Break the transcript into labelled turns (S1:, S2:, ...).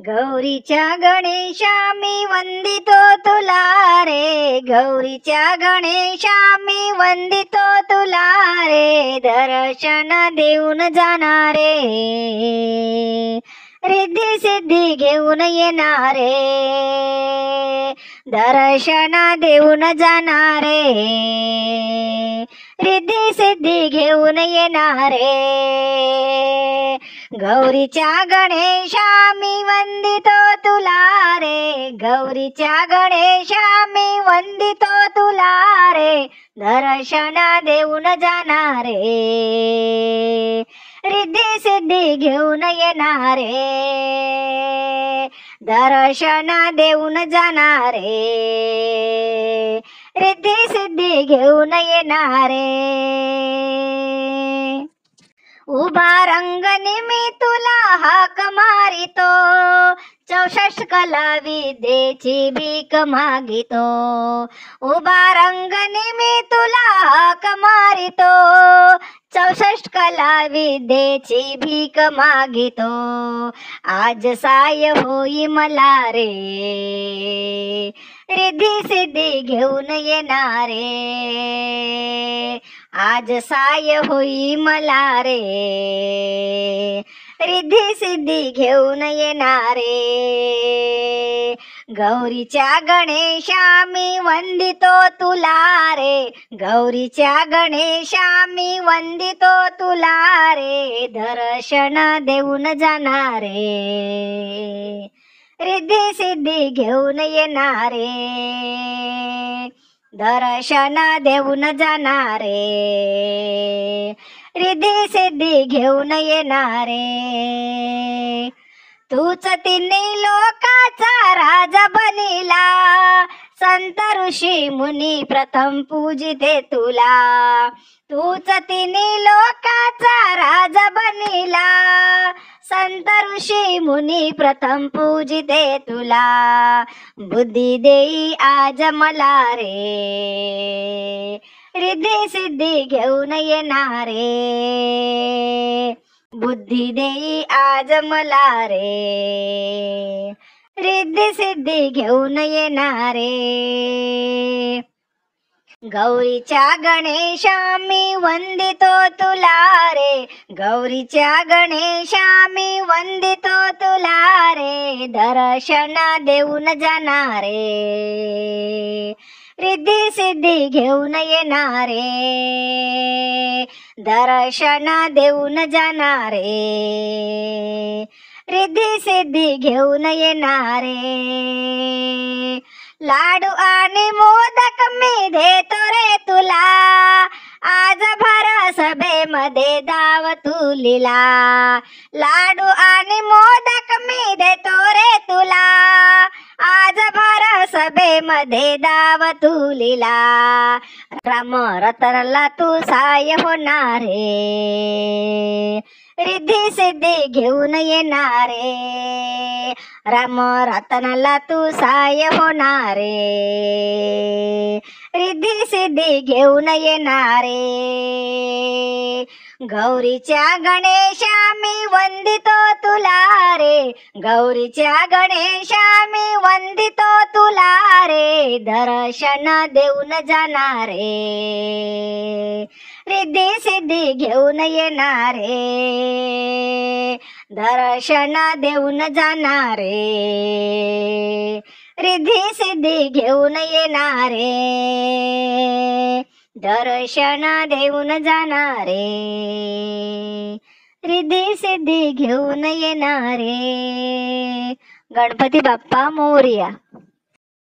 S1: गौरीच्या गणेशा मी वंदितो तुला रे, गौरीच्या गणेशा मी वंदितो तुला रे, दर्शन देऊन जाणारे, रिद्धी सिद्धी घेऊन येणारे, दर्शन देऊन जाणारे, रिद्धी सिद्धी घेऊन येणारे, गौरीच्या गणेशा मी वंदितो तुला रे, गौरीच्या गणेशा मी वंदितो तुला रे, दर्शन देऊन जाणारे, रिद्धी सिद्धी घेऊन येणारे, दर्शन देऊन जाणारे, रिद्धी सिद्धी घेऊन येणारे. उभा रंगनी मी तुला हाक मारितो, 64 कला विद्येची भीक मागितो. उभा रंगनी मी तुला हाक मारितो, 64 कला विद्येची भीक मागितो. आज साय होई मला रे, रिद्धी सिद्धी घेऊन येणारे, आज साय होई मला रे, रिद्धी सिद्धी घेऊन येणारे. गौरीच्या गणेशा मी वंदितो तुला रे, गौरीच्या गणेशा मी वंदितो तुला रे, दर्शन देऊन जाणारे, रिद्धी सिद्धी घेऊन येणारे, दर्शन देऊन जाणारे, रिद्धी सिद्धी घेऊन येणारे. तूच तिन्ही लोकाचा राजा बनिला, संत ऋषी मुनी प्रथम पूजिते तुला. तूच तिन्ही लोकाचा राजा बनिला, संत ऋषी मुनी प्रथम पूजिते तुला. बुद्धी देई आज मला रे, रिद्धी सिद्धी घेऊन येणारे, बुद्धी देई आज मला रे, रिद्धी सिद्धी घेऊन येणारे. गौरीच्या गणेशा मी वंदितो तुला रे, गौरीच्या गणेशा मी वंदितो तुला रे, दर्शन देऊन जाणारे, रिद्धी सिद्धी घेऊन येणारे, दर्शन देऊन जाणारे, रिद्धी सिद्धी घेऊन येणारे. लाडू आणि मोदक मी देतो रे तुला, आज भर सभेमध्ये दाव तुलीला. लाडू आणि मोदक मी देतो रे तुला, आज भर सभेमध्ये दाव तुलीला. राम रतनला तू साय होणारे, रिद्धी सिद्धी घेऊन येणारे, राम रतनला तू साय होणारे, रिद्धी सिद्धी घेऊन येणारे. गौरीच्या गणेशा मी वंदितो तुला रे, गौरीच्या गणेशा मी वंदितो तुला रे, दर्शन देऊन जाणारे, रिद्धी सिद्धी घेऊन येणारे, दर्शन देऊन जाणारे, रिद्धी सिद्धी घेऊन येणारे, दर्शन देऊन जाणारे, रिद्धी सिद्धी घेऊन येणारे. गणपती बाप्पा मोरया.